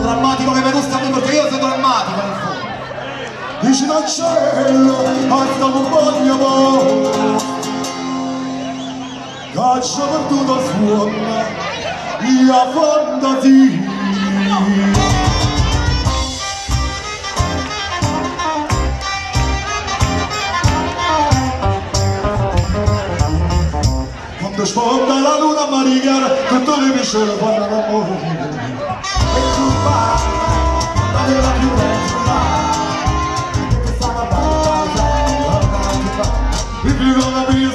Drammatico che mi gusta a me perché io sono drammatico nel fondo. Vicino al cielo alza un bagno caccia perduta suona mia fantasia. Quando sfonda la luna marigara tutto le miscele fanno l'amore. If you're gonna be